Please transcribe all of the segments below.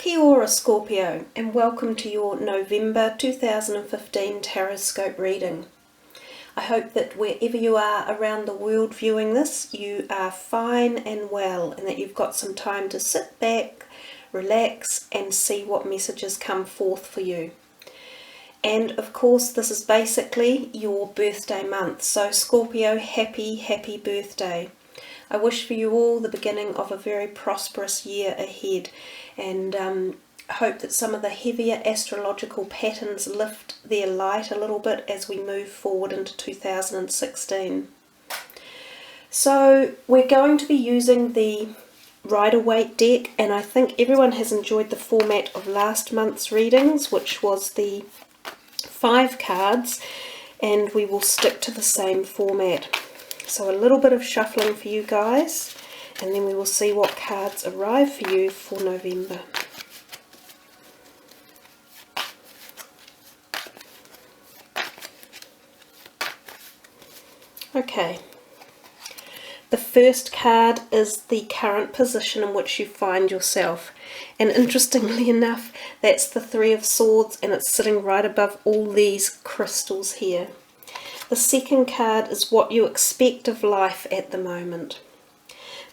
Kia ora Scorpio, and welcome to your November 2015 Taroscope reading. I hope that wherever you are around the world viewing this, you are fine and well, and that you've got some time to sit back, relax, and see what messages come forth for you. And of course, this is basically your birthday month, so Scorpio, happy birthday. I wish for you all the beginning of a very prosperous year ahead, and hope that some of the heavier astrological patterns lift their light a little bit as we move forward into 2016. So we're going to be using the Rider-Waite deck, and I think everyone has enjoyed the format of last month's readings, which was the 5 cards, and we will stick to the same format. So a little bit of shuffling for you guys, and then we will see what cards arrive for you for November. Okay, the first card is the current position in which you find yourself, and interestingly enough, that's the 3 of Swords, and it's sitting right above all these crystals here. The second card is what you expect of life at the moment.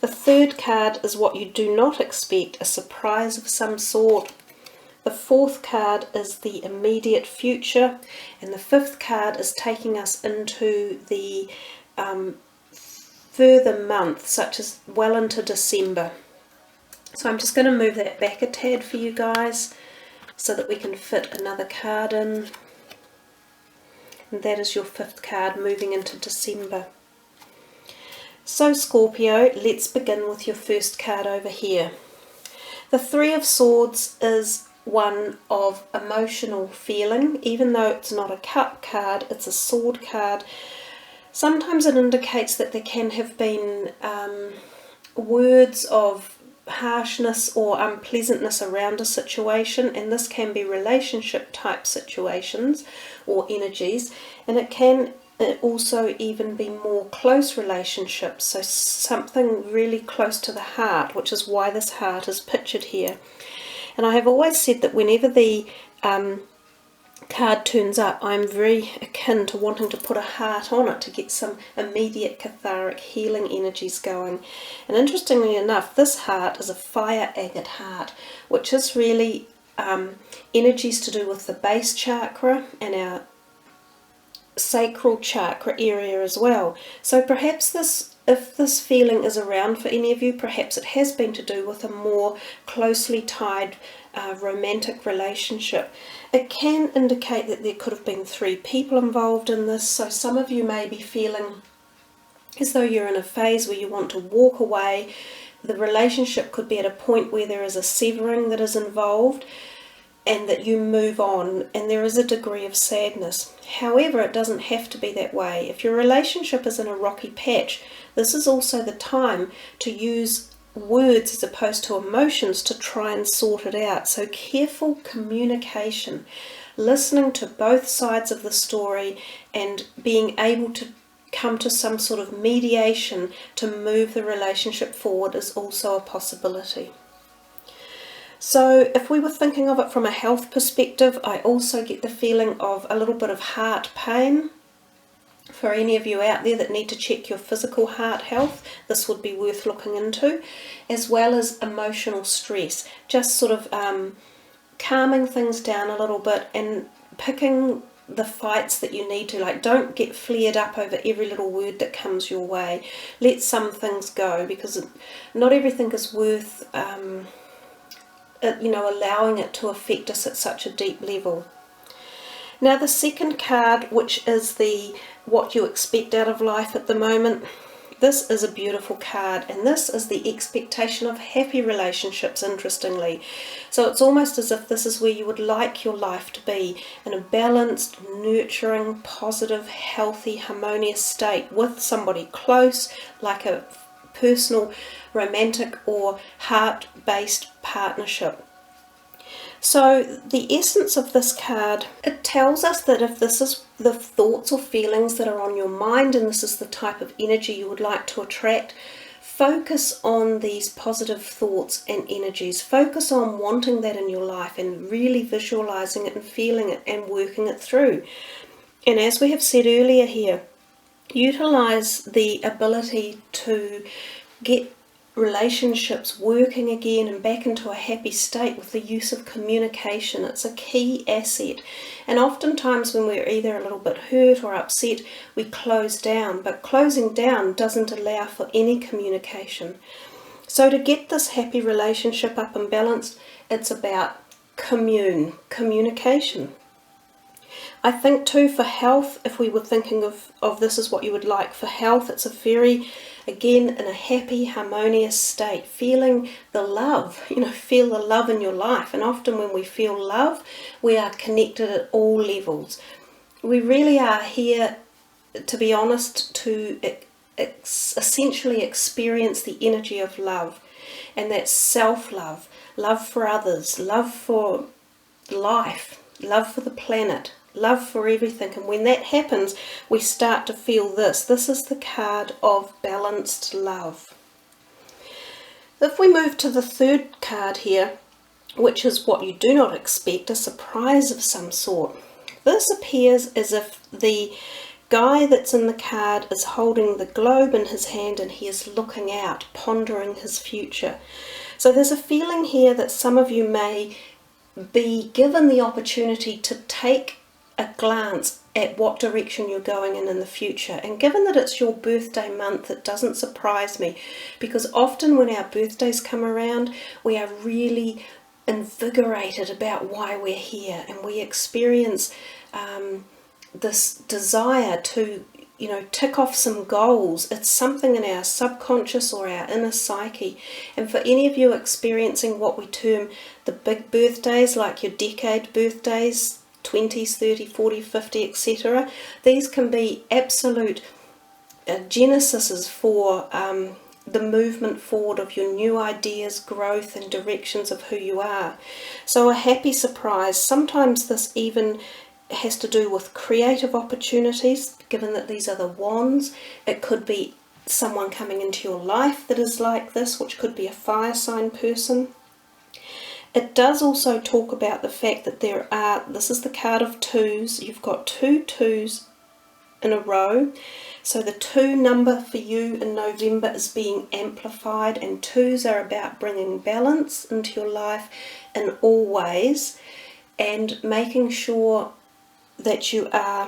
The third card is what you do not expect, a surprise of some sort. The fourth card is the immediate future, and the fifth card is taking us into the further month, such as well into December. So I'm just going to move that back a tad for you guys so that we can fit another card in. And that is your 5th card moving into December. So Scorpio, let's begin with your first card over here. The 3 of Swords is one of emotional feeling. Even though it's not a cup card, it's a sword card. Sometimes it indicates that there can have been words of harshness or unpleasantness around a situation, and this can be relationship type situations or energies, and it can also even be more close relationships, so something really close to the heart, which is why this heart is pictured here. And I have always said that whenever the card turns up, I'm very akin to wanting to put a heart on it to get some immediate cathartic healing energies going. And interestingly enough, this heart is a fire agate heart, which is really energies to do with the base chakra and our sacral chakra area as well. So perhaps if this feeling is around for any of you, perhaps it has been to do with a more closely tied romantic relationship. It can indicate that there could have been 3 people involved in this, so some of you may be feeling as though you're in a phase where you want to walk away. The relationship could be at a point where there is a severing that is involved and that you move on, and there is a degree of sadness. However, it doesn't have to be that way. If your relationship is in a rocky patch, this is also the time to use words as opposed to emotions to try and sort it out. So careful communication, listening to both sides of the story, and being able to come to some sort of mediation to move the relationship forward is also a possibility. So if we were thinking of it from a health perspective, I also get the feeling of a little bit of heart pain. For any of you out there that need to check your physical heart health, this would be worth looking into, as well as emotional stress. Just sort of calming things down a little bit and picking the fights that you need to. Like, don't get flared up over every little word that comes your way. Let some things go, because not everything is worth allowing it to affect us at such a deep level. Now the second card, which is the what you expect out of life at the moment, this is a beautiful card, and this is the expectation of happy relationships, interestingly. So it's almost as if this is where you would like your life to be, in a balanced, nurturing, positive, healthy, harmonious state with somebody close, like a personal, romantic or heart-based partnership. So the essence of this card, it tells us that if this is the thoughts or feelings that are on your mind, and this is the type of energy you would like to attract, focus on these positive thoughts and energies. Focus on wanting that in your life and really visualizing it and feeling it and working it through. And as we have said earlier here, utilize the ability to get relationships working again and back into a happy state with the use of communication. It's a key asset. And oftentimes when we're either a little bit hurt or upset, we close down, but closing down doesn't allow for any communication. So to get this happy relationship up and balanced, it's about communication. I think too, for health, if we were thinking of this as what you would like for health, it's a very, again, in a happy, harmonious state, feeling the love, feel the love in your life. And often when we feel love, we are connected at all levels. We really are here, to be honest, to essentially experience the energy of love. And that's self-love, love for others, love for life, love for the planet, love for everything. And when that happens, we start to feel this. This is the card of balanced love. If we move to the third card here, which is what you do not expect, a surprise of some sort. This appears as if the guy that's in the card is holding the globe in his hand and he is looking out, pondering his future. So there's a feeling here that some of you may be given the opportunity to take a glance at what direction you're going in the future. And given that it's your birthday month, it doesn't surprise me, because often when our birthdays come around, we are really invigorated about why we're here, and we experience this desire to tick off some goals. It's something in our subconscious or our inner psyche. And for any of you experiencing what we term the big birthdays, like your decade birthdays, 20s, 30, 40, 50, etc. These can be absolute genesises for the movement forward of your new ideas, growth and directions of who you are. So a happy surprise. Sometimes this even has to do with creative opportunities, given that these are the wands. It could be someone coming into your life that is like this, which could be a fire sign person. It does also talk about the fact that this is the card of twos. You've got 2 twos in a row. So the 2 number for you in November is being amplified, and twos are about bringing balance into your life in all ways and making sure that you are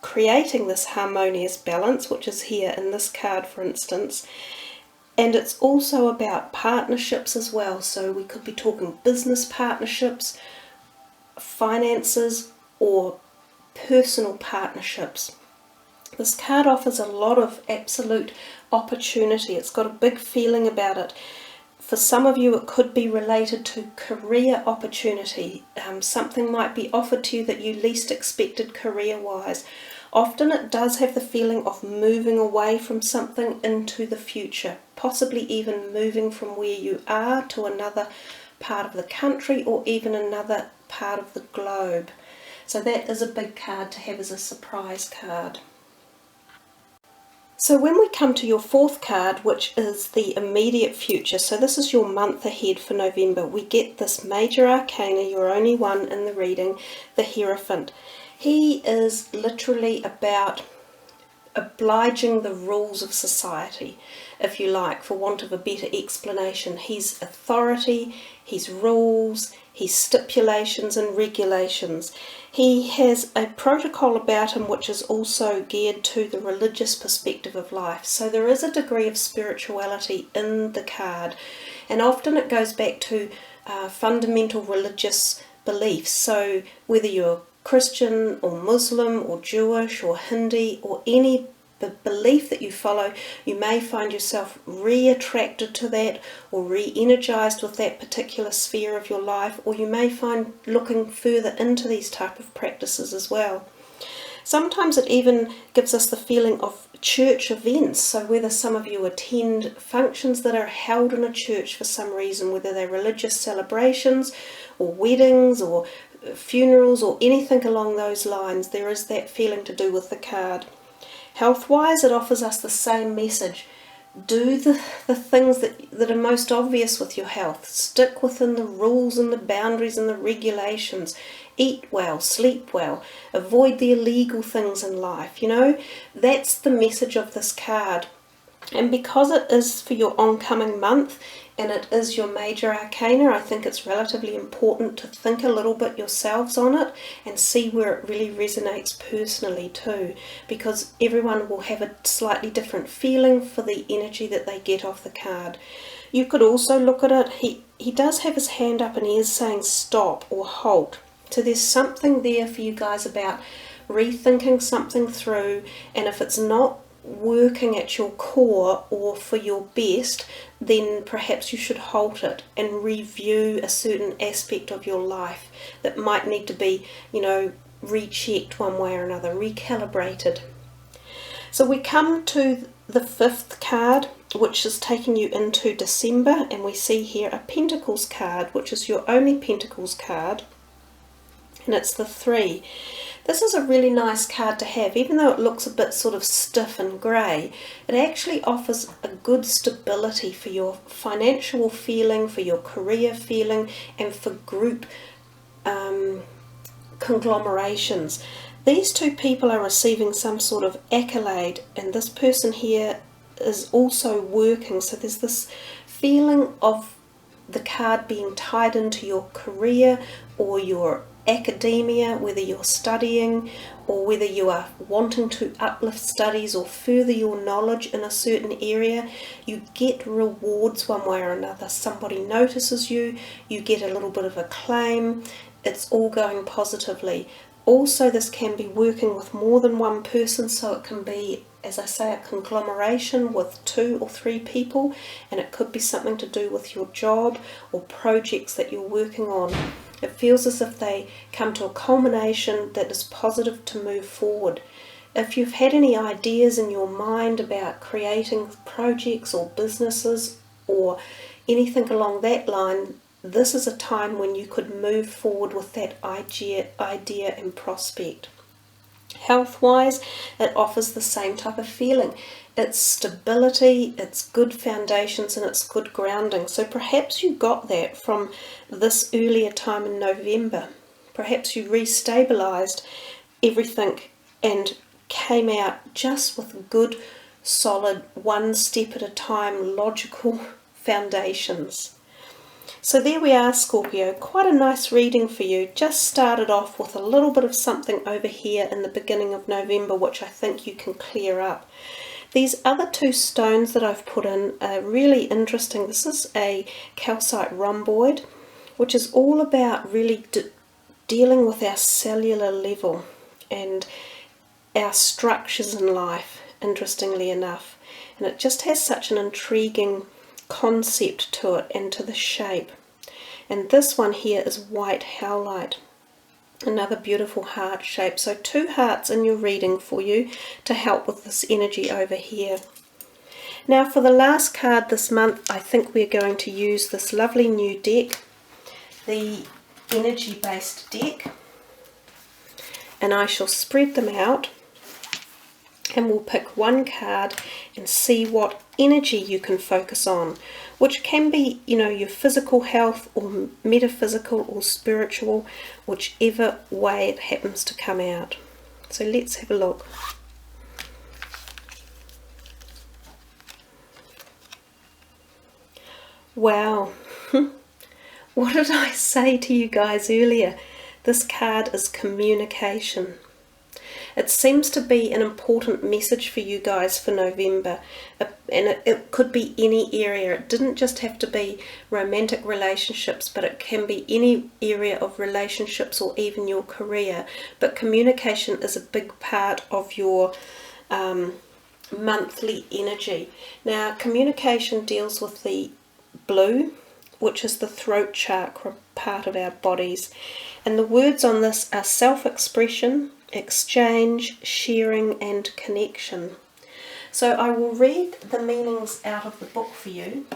creating this harmonious balance, which is here in this card, for instance. And it's also about partnerships as well. So we could be talking business partnerships, finances, or personal partnerships. This card offers a lot of absolute opportunity. It's got a big feeling about it. For some of you, it could be related to career opportunity. Something might be offered to you that you least expected career-wise. Often it does have the feeling of moving away from something into the future, possibly even moving from where you are to another part of the country or even another part of the globe. So that is a big card to have as a surprise card. So when we come to your fourth card, which is the immediate future, so this is your month ahead for November, we get this major arcana, your only one in the reading, the Hierophant. He is literally about obliging the rules of society, if you like, for want of a better explanation. He's authority, he's rules, he's stipulations and regulations. He has a protocol about him which is also geared to the religious perspective of life. So there is a degree of spirituality in the card, and often it goes back to fundamental religious beliefs. So whether you're Christian or Muslim or Jewish or Hindi or any belief that you follow, you may find yourself re-attracted to that or re-energized with that particular sphere of your life, or you may find looking further into these type of practices as well. Sometimes it even gives us the feeling of church events, so whether some of you attend functions that are held in a church for some reason, whether they're religious celebrations or weddings or funerals or anything along those lines, there is that feeling to do with the card. Health-wise, it offers us the same message. do the things that are most obvious with your health. Stick within the rules and the boundaries and the regulations. Eat well, sleep well, avoid the illegal things in life. You know, that's the message of this card. And because it is for your oncoming month and it is your major arcana, I think it's relatively important to think a little bit yourselves on it and see where it really resonates personally too, because everyone will have a slightly different feeling for the energy that they get off the card. You could also look at it, he does have his hand up and he is saying stop or halt. So there's something there for you guys about rethinking something through, and if it's not working at your core or for your best, then perhaps you should halt it and review a certain aspect of your life that might need to be, you know, rechecked one way or another, recalibrated. So we come to the 5th card, which is taking you into December, and we see here a Pentacles card, which is your only Pentacles card, and it's the 3. This is a really nice card to have. Even though it looks a bit sort of stiff and grey, it actually offers a good stability for your financial feeling, for your career feeling, and for group conglomerations. These two people are receiving some sort of accolade, and this person here is also working. So there's this feeling of the card being tied into your career or your academia, whether you're studying or whether you are wanting to uplift studies or further your knowledge in a certain area. You get rewards one way or another. Somebody notices you, you get a little bit of acclaim. It's all going positively. Also, this can be working with more than one person, so it can be, as I say, a conglomeration with 2 or 3 people, and it could be something to do with your job or projects that you're working on. It feels as if they come to a culmination that is positive to move forward. If you've had any ideas in your mind about creating projects or businesses or anything along that line, this is a time when you could move forward with that idea and prospect. Health-wise, it offers the same type of feeling. It's stability, it's good foundations, and it's good grounding. So perhaps you got that from this earlier time in November. Perhaps you restabilized everything and came out just with good, solid, one step at a time, logical foundations. So there we are, Scorpio, quite a nice reading for you. Just started off with a little bit of something over here in the beginning of November, which I think you can clear up. These other 2 stones that I've put in are really interesting. This is a calcite rhomboid, which is all about really dealing with our cellular level and our structures in life, interestingly enough. And it just has such an intriguing concept to it and to the shape. And this one here is white howlite, another beautiful heart shape. So 2 hearts in your reading for you to help with this energy over here. Now for the last card this month, I think we're going to use this lovely new deck, the energy based deck, and I shall spread them out and we'll pick one card and see what energy you can focus on, which can be, you know, your physical health or metaphysical or spiritual, whichever way it happens to come out. So let's have a look. Wow, what did I say to you guys earlier? This card is communication. It seems to be an important message for you guys for November, and it could be any area. It didn't just have to be romantic relationships, but it can be any area of relationships or even your career. But communication is a big part of your monthly energy. Now, communication deals with the blue, which is the throat chakra part of our bodies. And the words on this are self-expression, exchange, sharing, and connection. So I will read the meanings out of the book for you,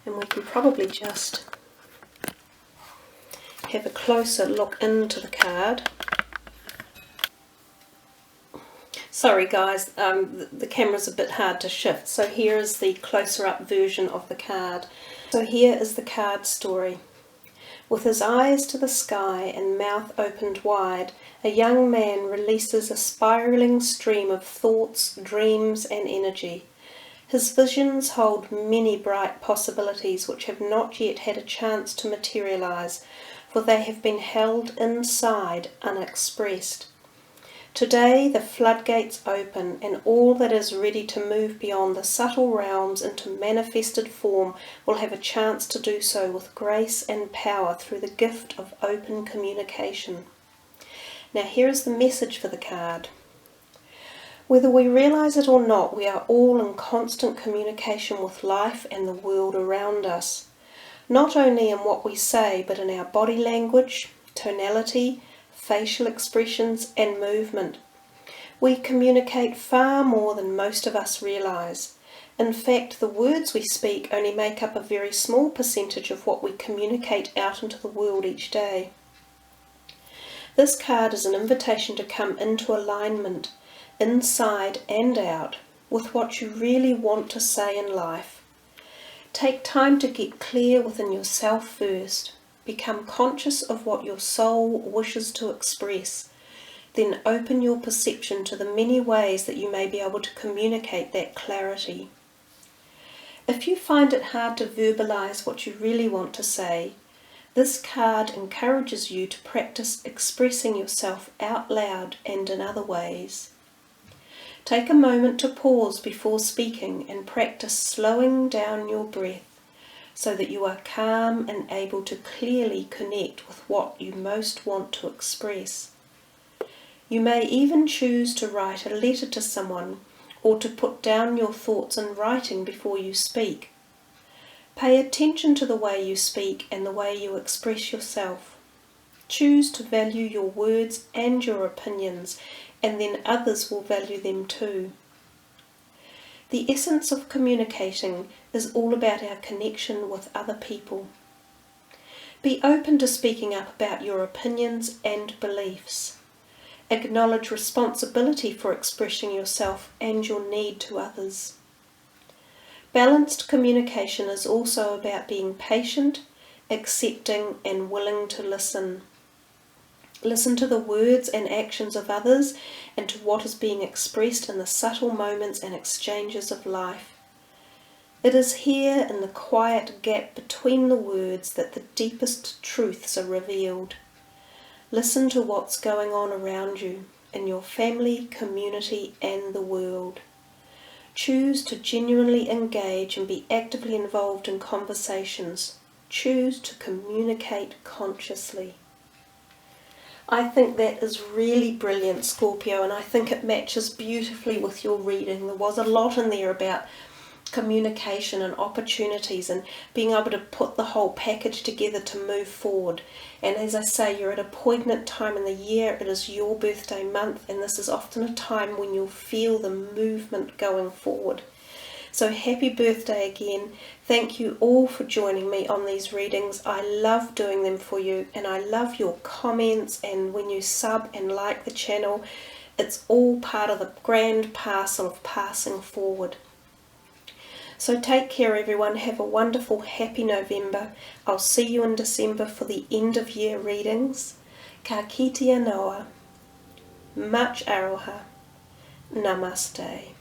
and we can probably just have a closer look into the card. Sorry guys, the camera's a bit hard to shift. So here is the closer up version of the card. So here is the card story. With his eyes to the sky and mouth opened wide, a young man releases a spiraling stream of thoughts, dreams and energy. His visions hold many bright possibilities which have not yet had a chance to materialize, for they have been held inside unexpressed. Today the floodgates open, and all that is ready to move beyond the subtle realms into manifested form will have a chance to do so with grace and power through the gift of open communication. Now here is the message for the card. Whether we realize it or not, we are all in constant communication with life and the world around us, not only in what we say, but in our body language, tonality, facial expressions and movement. We communicate far more than most of us realize. In fact, the words we speak only make up a very small percentage of what we communicate out into the world each day. This card is an invitation to come into alignment, inside and out, with what you really want to say in life. Take time to get clear within yourself first. Become conscious of what your soul wishes to express. Then open your perception to the many ways that you may be able to communicate that clarity. If you find it hard to verbalize what you really want to say, this card encourages you to practice expressing yourself out loud and in other ways. Take a moment to pause before speaking and practice slowing down your breath, so that you are calm and able to clearly connect with what you most want to express. You may even choose to write a letter to someone or to put down your thoughts in writing before you speak. Pay attention to the way you speak and the way you express yourself. Choose to value your words and your opinions, and then others will value them too. The essence of communicating is all about our connection with other people. Be open to speaking up about your opinions and beliefs. Acknowledge responsibility for expressing yourself and your need to others. Balanced communication is also about being patient, accepting and willing to listen. Listen to the words and actions of others and to what is being expressed in the subtle moments and exchanges of life. It is here in the quiet gap between the words that the deepest truths are revealed. Listen to what's going on around you, in your family, community and the world. Choose to genuinely engage and be actively involved in conversations. Choose to communicate consciously. I think that is really brilliant, Scorpio, and I think it matches beautifully with your reading. There was a lot in there about communication and opportunities and being able to put the whole package together to move forward. And as I say, you're at a poignant time in the year. It is your birthday month, and this is often a time when you'll feel the movement going forward. So happy birthday again. Thank you all for joining me on these readings. I love doing them for you, and I love your comments, and when you sub and like the channel, it's all part of the grand parcel of passing forward. So take care everyone, have a wonderful happy November. I'll see you in December for the end of year readings. Ka kite noa. Much aroha. Namaste.